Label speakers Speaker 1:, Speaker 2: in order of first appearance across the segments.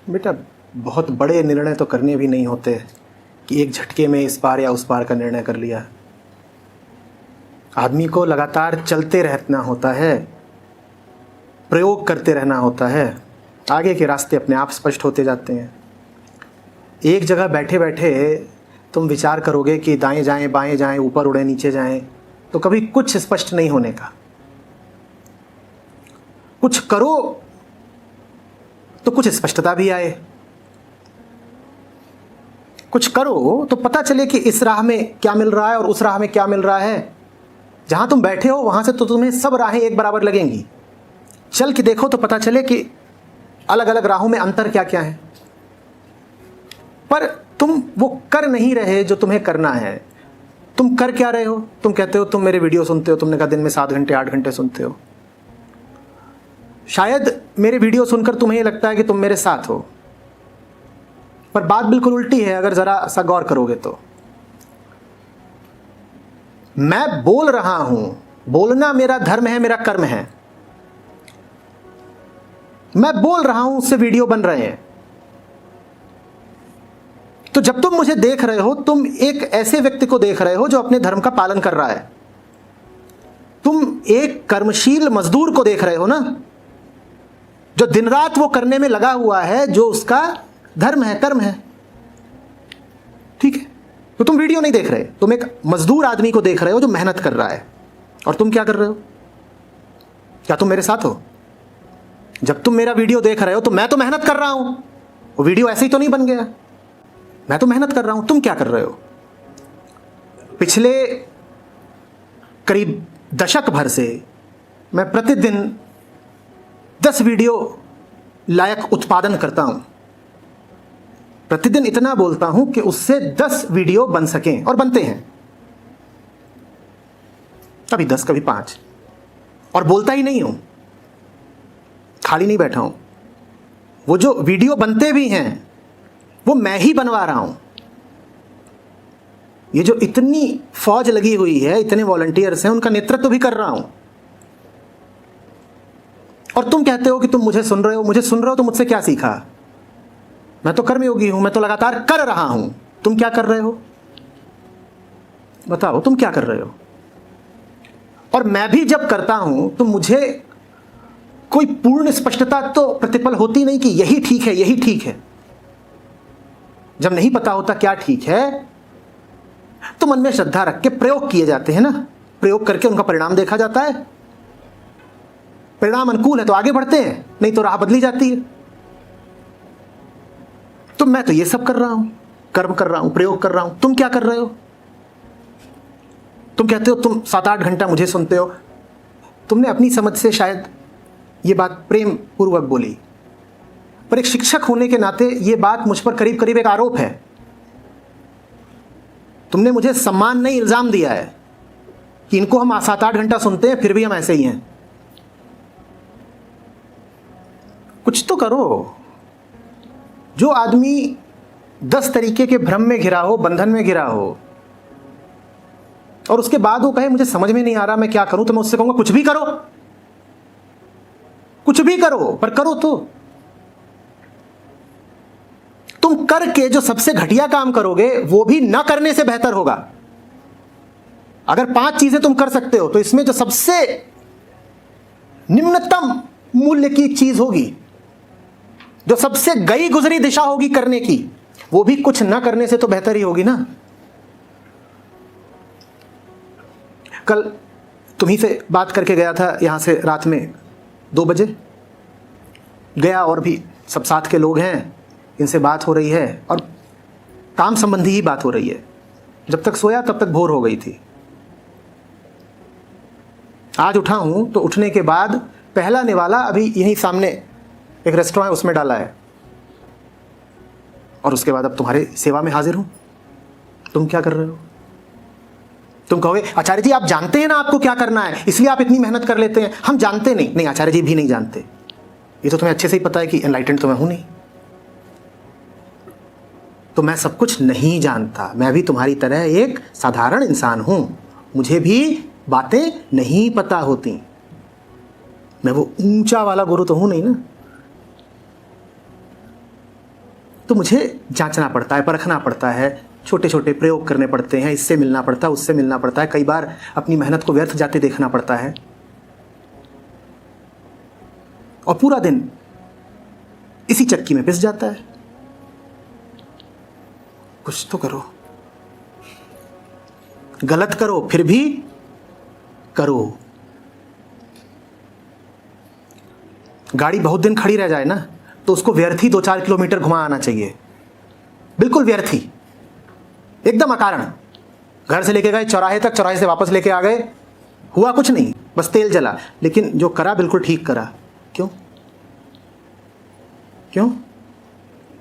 Speaker 1: बेटा बहुत बड़े निर्णय तो करने भी नहीं होते कि एक झटके में इस पार या उस पार का निर्णय कर लिया। आदमी को लगातार चलते रहना होता है, प्रयोग करते रहना होता है, आगे के रास्ते अपने आप स्पष्ट होते जाते हैं। एक जगह बैठे बैठे तुम विचार करोगे कि दाएं जाएं बाएं जाएं ऊपर उड़े नीचे जाएं, तो कभी कुछ स्पष्ट नहीं होने का। कुछ करो तो कुछ स्पष्टता भी आए, कुछ करो तो पता चले कि इस राह में क्या मिल रहा है और उस राह में क्या मिल रहा है। जहां तुम बैठे हो वहां से तो तुम्हें सब राहें एक बराबर लगेंगी, चल के देखो तो पता चले कि अलग अलग राहों में अंतर क्या क्या है। पर तुम वो कर नहीं रहे जो तुम्हें करना है। तुम कर क्या रहे हो? तुम कहते हो तुम मेरे वीडियो सुनते हो, तुमने कहा दिन में 7 घंटे 8 घंटे सुनते हो। शायद मेरे वीडियो सुनकर तुम्हें ये लगता है कि तुम मेरे साथ हो, पर बात बिल्कुल उल्टी है अगर जरा सा गौर करोगे तो। मैं बोल रहा हूं, बोलना मेरा धर्म है, मेरा कर्म है। मैं बोल रहा हूं, उससे वीडियो बन रहे हैं। तो जब तुम मुझे देख रहे हो, तुम एक ऐसे व्यक्ति को देख रहे हो जो अपने धर्म का पालन कर रहा है। तुम एक कर्मशील मजदूर को देख रहे हो ना, जो दिन रात वो करने में लगा हुआ है, जो उसका धर्म है, कर्म है। ठीक है, तो तुम वीडियो नहीं देख रहे, तुम एक मजदूर आदमी को देख रहे हो जो मेहनत कर रहा है। और तुम क्या कर रहे हो? क्या तुम मेरे साथ हो? जब तुम मेरा वीडियो देख रहे हो तो मैं तो मेहनत कर रहा हूं, वो वीडियो ऐसे ही तो नहीं बन गया। मैं तो मेहनत कर रहा हूं, तुम क्या कर रहे हो? पिछले करीब दशक भर से मैं प्रतिदिन 10 वीडियो लायक उत्पादन करता हूं। प्रतिदिन इतना बोलता हूं कि उससे 10 वीडियो बन सकें, और बनते हैं। कभी 10 कभी 5, और बोलता ही नहीं हूं, खाली नहीं बैठा हूं। वो जो वीडियो बनते भी हैं वो मैं ही बनवा रहा हूं। ये जो इतनी फौज लगी हुई है, इतने वॉलंटियर्स हैं, उनका नेतृत्व भी कर रहा हूं। और तुम कहते हो कि तुम मुझे सुन रहे हो। मुझे सुन रहे हो तो मुझसे क्या सीखा? मैं तो कर्मयोगी हूं, मैं तो लगातार कर रहा हूं। तुम क्या कर रहे हो? बताओ, तुम क्या कर रहे हो? और मैं भी जब करता हूं तो मुझे कोई पूर्ण स्पष्टता तो प्रतिपल होती नहीं कि यही ठीक है, यही ठीक है। जब नहीं पता होता क्या ठीक है तो मन में श्रद्धा रख के प्रयोग किए जाते हैं ना। प्रयोग करके उनका परिणाम देखा जाता है। परिणाम अनुकूल है तो आगे बढ़ते हैं, नहीं तो राह बदली जाती है। तो मैं तो ये सब कर रहा हूं, कर्म कर रहा हूं, प्रयोग कर रहा हूं। तुम क्या कर रहे हो? तुम कहते हो तुम 7-8 घंटा मुझे सुनते हो। तुमने अपनी समझ से शायद ये बात प्रेम पूर्वक बोली, पर एक शिक्षक होने के नाते ये बात मुझ पर करीब करीब एक आरोप है। तुमने मुझे सम्मान नहीं, इल्जाम दिया है कि इनको हम 7-8 घंटा सुनते हैं फिर भी हम ऐसे ही हैं। कुछ तो करो। जो आदमी 10 तरीके के भ्रम में घिरा हो, बंधन में घिरा हो, और उसके बाद वो कहे मुझे समझ में नहीं आ रहा मैं क्या करूं, तो मैं उससे कहूंगा कुछ भी करो, कुछ भी करो, पर करो तो। तुम करके जो सबसे घटिया काम करोगे वो भी ना करने से बेहतर होगा। अगर 5 चीजें तुम कर सकते हो तो इसमें जो सबसे निम्नतम मूल्य की चीज होगी, जो सबसे गई गुजरी दिशा होगी करने की, वो भी कुछ ना करने से तो बेहतर ही होगी ना। कल तुम्ही से बात करके गया था, यहां से रात में 2 बजे गया, और भी सब साथ के लोग हैं, इनसे बात हो रही है और काम संबंधी ही बात हो रही है। जब तक सोया तब तक भोर हो गई थी। आज उठा हूं तो उठने के बाद पहला निवाला अभी यहीं सामने एक रेस्टोरेंट है उसमें डाला है, और उसके बाद अब तुम्हारे सेवा में हाजिर हूं। तुम क्या कर रहे हो? तुम कहोगे आचार्य जी आप जानते हैं ना आपको क्या करना है, इसलिए आप इतनी मेहनत कर लेते हैं। हम जानते नहीं। नहीं, आचार्य जी भी नहीं जानते। ये तो तुम्हें अच्छे से ही पता है कि एनलाइटेंड तो मैं हूं नहीं। तो मैं सब कुछ नहीं जानता। मैं भी तुम्हारी तरह एक साधारण इंसान हूं। मुझे भी बातें नहीं पता होती। मैं वो ऊंचा वाला गुरु तो हूं नहीं ना। तो मुझे जांचना पड़ता है, परखना पड़ता है, छोटे छोटे प्रयोग करने पड़ते हैं, इससे मिलना पड़ता है, उससे मिलना पड़ता है, कई बार अपनी मेहनत को व्यर्थ जाते देखना पड़ता है, और पूरा दिन इसी चक्की में पिस जाता है। कुछ तो करो, गलत करो फिर भी करो। गाड़ी बहुत दिन खड़ी रह जाए ना तो उसको व्यर्थ ही 2-4 किलोमीटर घुमा आना चाहिए, बिल्कुल व्यर्थ ही, एकदम अकारण। घर से लेके गए चौराहे तक, चौराहे से वापस लेके आ गए, हुआ कुछ नहीं, बस तेल जला, लेकिन जो करा बिल्कुल ठीक करा। क्यों? क्यों?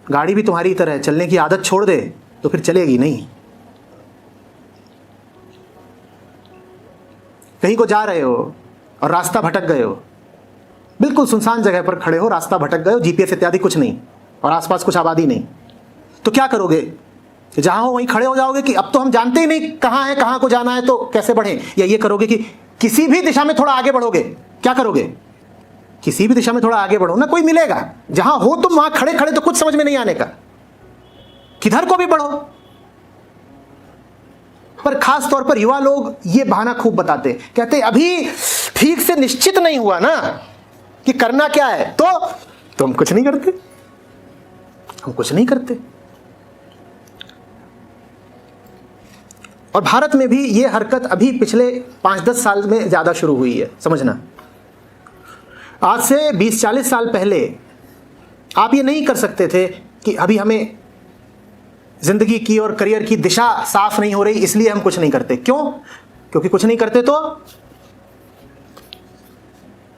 Speaker 1: गाड़ी भी तुम्हारी तरह है, चलने की आदत छोड़ दे तो फिर चलेगी नहीं। कहीं को जा रहे हो और रास्ता भटक गए हो, बिल्कुल सुनसान जगह पर खड़े हो, रास्ता भटक गए हो, जीपीएस इत्यादि कुछ नहीं और आसपास कुछ आबादी नहीं, तो क्या करोगे? जहां हो वहीं खड़े हो जाओगे कि अब तो हम जानते ही नहीं कहां है, कहां को जाना है, तो कैसे बढ़ें? या ये करोगे कि किसी भी दिशा में थोड़ा आगे बढ़ोगे? क्या करोगे? किसी भी दिशा में थोड़ा आगे बढ़ो ना, कोई मिलेगा। जहां हो तुम वहां खड़े खड़े तो कुछ समझ में नहीं आने का, किधर को भी बढ़ो। पर खास तौर पर युवा लोग ये बहाना खूब बताते, कहते अभी ठीक से निश्चित नहीं हुआ ना कि करना क्या है, तो हम कुछ नहीं करते, हम कुछ नहीं करते। और भारत में भी ये हरकत अभी पिछले 5-10 साल में ज्यादा शुरू हुई है, समझना। आज से 20-40 साल पहले आप ये नहीं कर सकते थे कि अभी हमें जिंदगी की और करियर की दिशा साफ नहीं हो रही इसलिए हम कुछ नहीं करते। क्यों? क्योंकि कुछ नहीं करते तो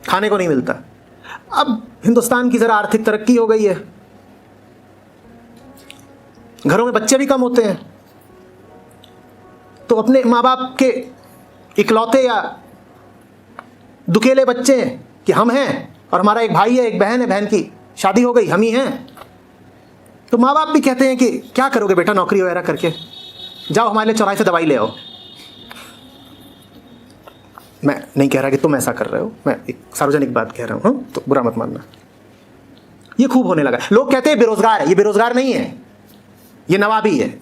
Speaker 1: खाने को नहीं मिलता। अब हिंदुस्तान की जरा आर्थिक तरक्की हो गई है, घरों में बच्चे भी कम होते हैं, तो अपने माँ बाप के इकलौते या दुकेले बच्चे हैं कि हम हैं और हमारा एक भाई है, एक बहन है, बहन की शादी हो गई, हम ही हैं, तो माँ बाप भी कहते हैं कि क्या करोगे बेटा नौकरी वगैरह करके, जाओ हमारे लिए चौराहे से दवाई ले आओ। मैं नहीं कह रहा कि तुम ऐसा कर रहे हो, मैं एक सार्वजनिक बात कह रहा हूं, तो बुरा मत मानना। ये खूब होने लगा। लोग कहते हैं बेरोजगार है, ये बेरोजगार नहीं है, ये नवाबी है।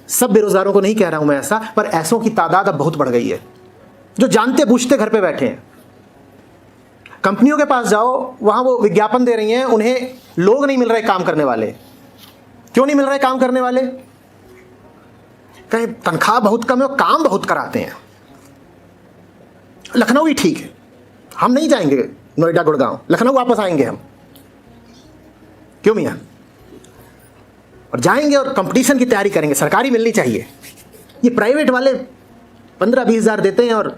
Speaker 1: सब बेरोजगारों को नहीं कह रहा हूं मैं ऐसा, पर ऐसों की तादाद अब बहुत बढ़ गई है जो जानते बूझते घर पे बैठे हैं। कंपनियों के पास जाओ, वहां वो विज्ञापन दे रही हैं, उन्हें लोग नहीं मिल रहे काम करने वाले। क्यों नहीं मिल रहे काम करने वाले? कहीं तनख्वाह बहुत कम है और काम बहुत कराते हैं। लखनऊ ही ठीक है, हम नहीं जाएंगे नोएडा गुड़गांव, लखनऊ वापस आएंगे हम। क्यों मियां? और जाएंगे और कंपटीशन की तैयारी करेंगे, सरकारी मिलनी चाहिए। ये प्राइवेट वाले 15-20 हज़ार देते हैं और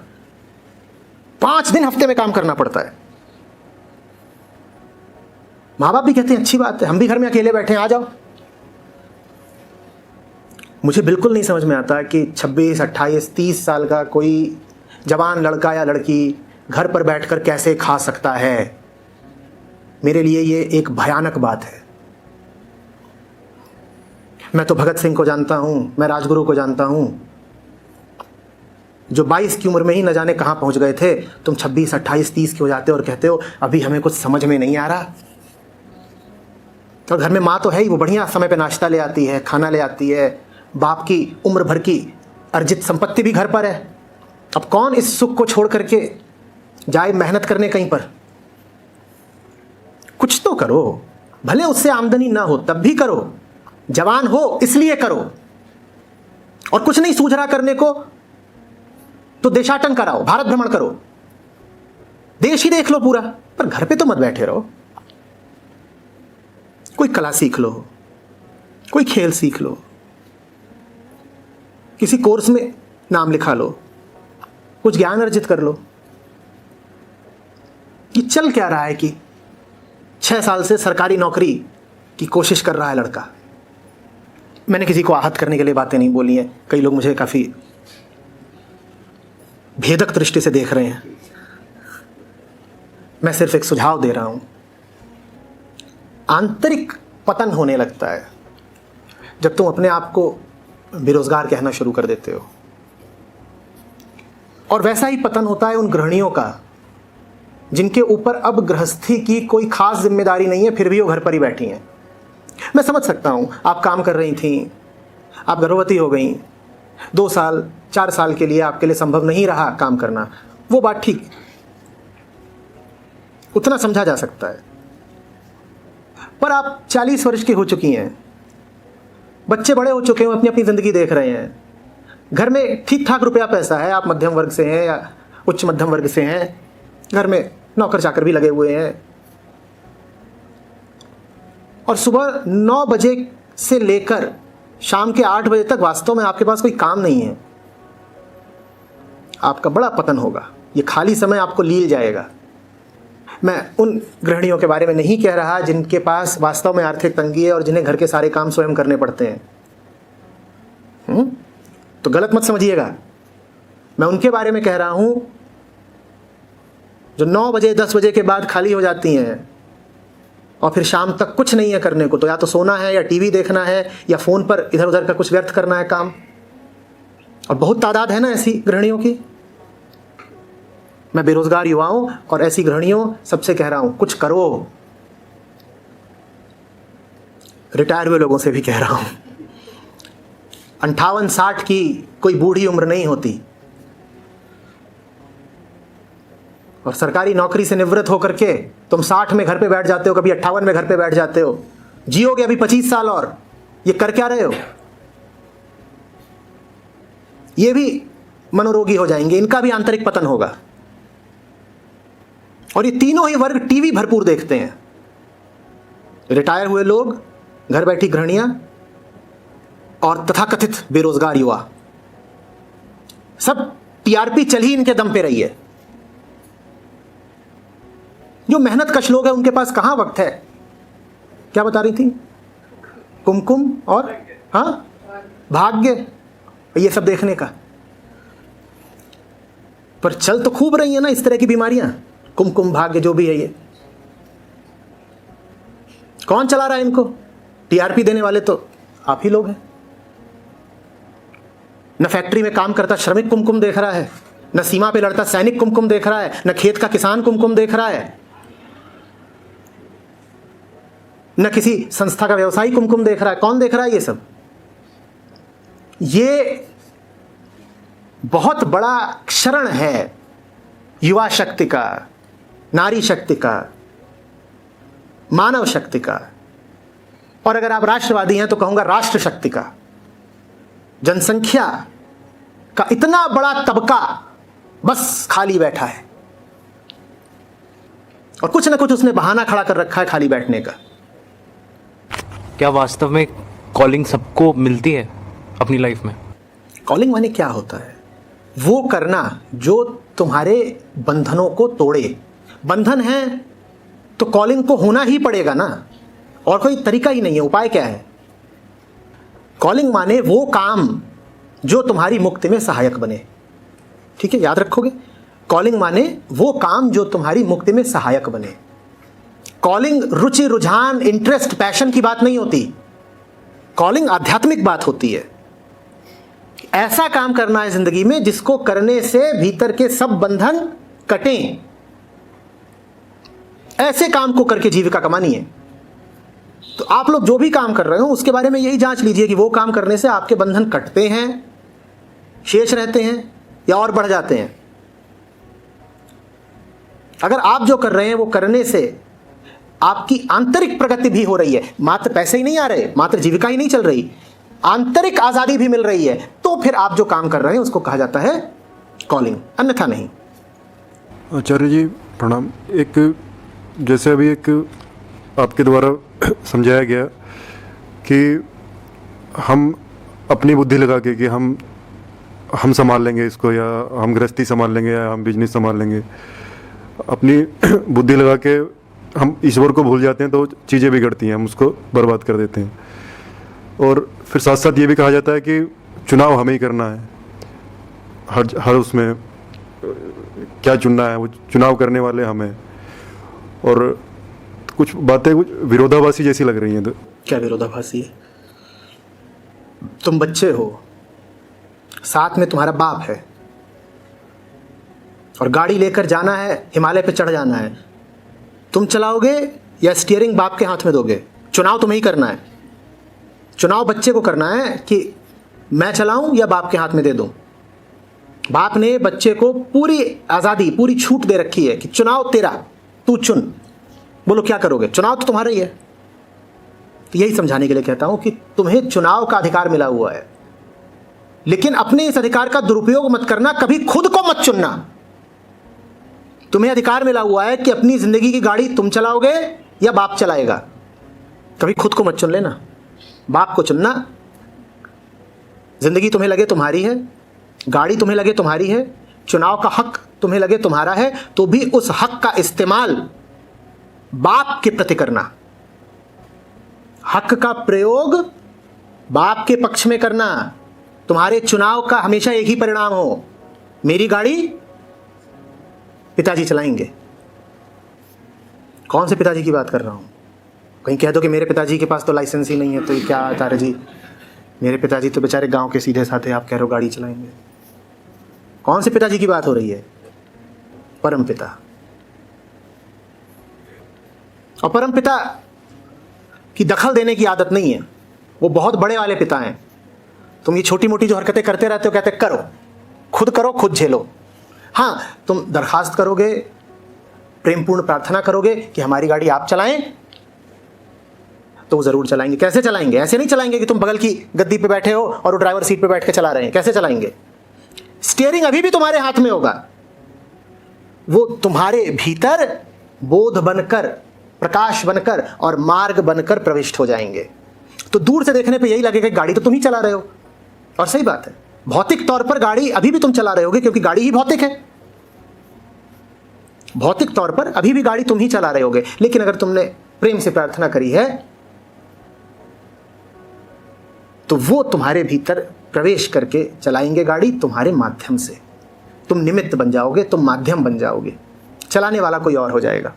Speaker 1: 5 दिन हफ्ते में काम करना पड़ता है। माँ बाप भी कहते हैं अच्छी बात है, हम भी घर में अकेले बैठे हैं, आ जाओ। मुझे बिल्कुल नहीं समझ में आता कि 26, 28, 30 साल का कोई जवान लड़का या लड़की घर पर बैठकर कैसे खा सकता है। मेरे लिए ये एक भयानक बात है। मैं तो भगत सिंह को जानता हूं, मैं राजगुरु को जानता हूं, जो 22 की उम्र में ही न जाने कहां पहुंच गए थे। तुम 26, 28, 30 के हो जाते हो और कहते हो अभी हमें कुछ समझ में नहीं आ रहा। और घर में माँ तो है ही, वो बढ़िया समय पे नाश्ता ले आती है, खाना ले आती है, बाप की उम्र भर की अर्जित संपत्ति भी घर पर है। अब कौन इस सुख को छोड़ करके जाए मेहनत करने कहीं पर? कुछ तो करो, भले उससे आमदनी ना हो तब भी करो, जवान हो इसलिए करो। और कुछ नहीं सूझ रहा करने को तो देशाटन कराओ, भारत भ्रमण करो, देश ही देख लो पूरा, पर घर पे तो मत बैठे रहो। कोई कला सीख लो, कोई खेल सीख लो, किसी कोर्स में नाम लिखा लो, कुछ ज्ञान अर्जित कर लो। ये चल क्या रहा है कि 6 साल से सरकारी नौकरी की कोशिश कर रहा है लड़का। मैंने किसी को आहत करने के लिए बातें नहीं बोली हैं, कई लोग मुझे काफी भेदक दृष्टि से देख रहे हैं। मैं सिर्फ एक सुझाव दे रहा हूं। आंतरिक पतन होने लगता है जब तुम अपने आप को बेरोजगार कहना शुरू कर देते हो, और वैसा ही पतन होता है उन गृहिणियों का जिनके ऊपर अब गृहस्थी की कोई खास जिम्मेदारी नहीं है, फिर भी वो घर पर ही बैठी हैं। मैं समझ सकता हूँ, आप काम कर रही थी, आप गर्भवती हो गई, 2 साल 4 साल के लिए आपके लिए संभव नहीं रहा काम करना, वो बात ठीक, उतना समझा जा सकता है। पर आप 40 वर्ष की हो चुकी हैं, बच्चे बड़े हो चुके हैं, अपनी अपनी ज़िंदगी देख रहे हैं, घर में ठीक ठाक रुपया पैसा है, आप मध्यम वर्ग से हैं या उच्च मध्यम वर्ग से हैं, घर में नौकर चाकर भी लगे हुए हैं, और सुबह 9 बजे से लेकर शाम के 8 बजे तक वास्तव में आपके पास कोई काम नहीं है, आपका बड़ा पतन होगा, ये खाली समय आपको लील जाएगा। मैं उन गृहिणियों के बारे में नहीं कह रहा जिनके पास वास्तव में आर्थिक तंगी है और जिन्हें घर के सारे काम स्वयं करने पड़ते हैं, तो गलत मत समझिएगा। मैं उनके बारे में कह रहा हूं जो 9 बजे 10 बजे के बाद खाली हो जाती हैं और फिर शाम तक कुछ नहीं है करने को, तो या तो सोना है या टीवी देखना है या फोन पर इधर उधर का कुछ व्यर्थ करना है काम। और बहुत तादाद है ना ऐसी गृहिणियों की। मैं बेरोजगार युवाओं और ऐसी गृहिणियों सबसे कह रहा हूं, कुछ करो। रिटायर हुए लोगों से भी कह रहा हूं, 58-60 की कोई बूढ़ी उम्र नहीं होती, और सरकारी नौकरी से निवृत्त होकर के तुम 60 में घर पे बैठ जाते हो, कभी 58 में घर पे बैठ जाते हो, जियोगे अभी 25 साल और, ये कर क्या रहे हो? ये भी मनोरोगी हो जाएंगे, इनका भी आंतरिक पतन होगा। और ये तीनों ही वर्ग टीवी भरपूर देखते हैं, रिटायर हुए लोग, घर बैठी गृहिणियां और तथाकथित बेरोजगार युवा, सब टीआरपी चल ही इनके दम पे रही है। जो मेहनत कश लोग हैं उनके पास कहां वक्त है? क्या बता रही थी? कुमकुम और भाग्य, ये सब देखने का। पर चल तो खूब रही है ना इस तरह की बीमारियां, कुमकुम भाग्य जो भी है, ये कौन चला रहा है इनको? टीआरपी देने वाले तो आप ही लोग हैं। न फैक्ट्री में काम करता श्रमिक कुमकुम देख रहा है, न सीमा पे लड़ता सैनिक कुमकुम देख रहा है, न खेत का किसान कुमकुम देख रहा है, न किसी संस्था का व्यवसायी कुमकुम देख रहा है। कौन देख रहा है ये सब? ये बहुत बड़ा क्षरण है युवा शक्ति का, नारी शक्ति का, मानव शक्ति का, और अगर आप राष्ट्रवादी हैं तो कहूंगा राष्ट्र शक्ति का। जनसंख्या का इतना बड़ा तबका बस खाली बैठा है और कुछ ना कुछ उसने बहाना खड़ा कर रखा है खाली बैठने का।
Speaker 2: क्या वास्तव में कॉलिंग सबको मिलती है अपनी लाइफ में?
Speaker 1: कॉलिंग माने क्या होता है? वो करना जो तुम्हारे बंधनों को तोड़े। बंधन है तो कॉलिंग को होना ही पड़ेगा ना, और कोई तरीका ही नहीं है। उपाय क्या है? कॉलिंग माने वो काम जो तुम्हारी मुक्ति में सहायक बने। ठीक है, याद रखोगे? कॉलिंग माने वो काम जो तुम्हारी मुक्ति में सहायक बने। कॉलिंग रुचि, रुझान, इंटरेस्ट, पैशन की बात नहीं होती। कॉलिंग आध्यात्मिक बात होती है। ऐसा काम करना है जिंदगी में जिसको करने से भीतर के सब बंधन कटें। ऐसे काम को करके जीविका कमानी है। तो आप लोग जो भी काम कर रहे हो उसके बारे में यही जांच लीजिए कि वो काम करने से आपके बंधन कटते हैं, शेष रहते हैं या और बढ़ जाते हैं। अगर आप जो कर रहे हैं वो करने से आपकी आंतरिक प्रगति भी हो रही है, मात्र पैसे ही नहीं आ रहे, मात्र जीविका ही नहीं चल रही, आंतरिक आजादी भी मिल रही है, तो फिर आप जो काम कर रहे हैं उसको कहा जाता है कॉलिंग, अन्यथा नहीं।
Speaker 3: आचार्य जी प्रणाम। एक जैसे अभी एक आपके द्वारा समझाया गया कि हम अपनी बुद्धि लगा के कि हम संभाल लेंगे इसको, या हम गृहस्थी संभाल लेंगे, या हम बिजनेस संभाल लेंगे, अपनी बुद्धि लगा के हम ईश्वर को भूल जाते हैं तो चीज़ें बिगड़ती हैं, हम उसको बर्बाद कर देते हैं। और फिर साथ साथ ये भी कहा जाता है कि चुनाव हमें ही करना है, हर उसमें क्या चुनना है वो चुनाव करने वाले हमें। और कुछ बातें कुछ विरोधाभासी जैसी लग रही हैं। तो
Speaker 1: क्या विरोधाभासी है? तुम बच्चे हो, साथ में तुम्हारा बाप है, और गाड़ी लेकर जाना है, हिमालय पे चढ़ जाना है, तुम चलाओगे या स्टीयरिंग बाप के हाथ में दोगे? चुनाव तुम्हें ही करना है। चुनाव बच्चे को करना है कि मैं चलाऊं या बाप के हाथ में दे दूं। बाप ने बच्चे को पूरी आजादी, पूरी छूट दे रखी है कि चुनाव तेरा, तू चुन, बोलो क्या करोगे, चुनाव तो तुम्हारा ही है। तो यही समझाने के लिए कहता हूं कि तुम्हें चुनाव का अधिकार मिला हुआ है, लेकिन अपने इस अधिकार का दुरुपयोग मत करना, कभी खुद को मत चुनना। तुम्हें अधिकार मिला हुआ है कि अपनी जिंदगी की गाड़ी तुम चलाओगे या बाप चलाएगा, कभी खुद को मत चुन लेना, बाप को चुनना। जिंदगी तुम्हें लगे तुम्हारी है, गाड़ी तुम्हें लगे तुम्हारी है, चुनाव का हक तुम्हें लगे तुम्हारा है, तो भी उस हक का इस्तेमाल बाप के प्रति करना, हक का प्रयोग बाप के पक्ष में करना। तुम्हारे चुनाव का हमेशा एक ही परिणाम हो, मेरी गाड़ी पिताजी चलाएंगे। कौन से पिताजी की बात कर रहा हूं? कहीं कह दो कि मेरे पिताजी के पास तो लाइसेंस ही नहीं है, तो ये क्या तारे जी, मेरे पिताजी तो बेचारे गांव के सीधे साधे, आप कह रहे हो गाड़ी चलाएंगे। कौन से पिताजी की बात हो रही है? परम पिता। और परम पिता की दखल देने की आदत नहीं है, वो बहुत बड़े वाले पिता हैं। तुम ये छोटी मोटी जो हरकतें करते रहते हो, कहते करो, खुद झेलो। हाँ, तुम दरखास्त करोगे, प्रेमपूर्ण प्रार्थना करोगे कि हमारी गाड़ी आप चलाएं, तो वो जरूर चलाएंगे। कैसे चलाएंगे? ऐसे नहीं चलाएंगे कि तुम बगल की गद्दी पे बैठे हो और वो ड्राइवर सीट पे बैठ के चला रहे हैं। कैसे चलाएंगे? स्टीयरिंग अभी भी तुम्हारे हाथ में होगा, वो तुम्हारे भीतर बोध बनकर, प्रकाश बनकर और मार्ग बनकर प्रविष्ट हो जाएंगे। तो दूर से देखने पे यही लगेगा कि गाड़ी तो तुम ही चला रहे हो, और सही बात है, भौतिक तौर पर गाड़ी अभी भी तुम चला रहे होगे, क्योंकि गाड़ी ही भौतिक है। भौतिक तौर पर अभी भी गाड़ी तुम ही चला रहे होगे, लेकिन अगर तुमने प्रेम से प्रार्थना करी है तो वो तुम्हारे भीतर प्रवेश करके चलाएंगे गाड़ी तुम्हारे माध्यम से। तुम निमित्त बन जाओगे, तुम माध्यम बन जाओगे, चलाने वाला कोई और हो जाएगा।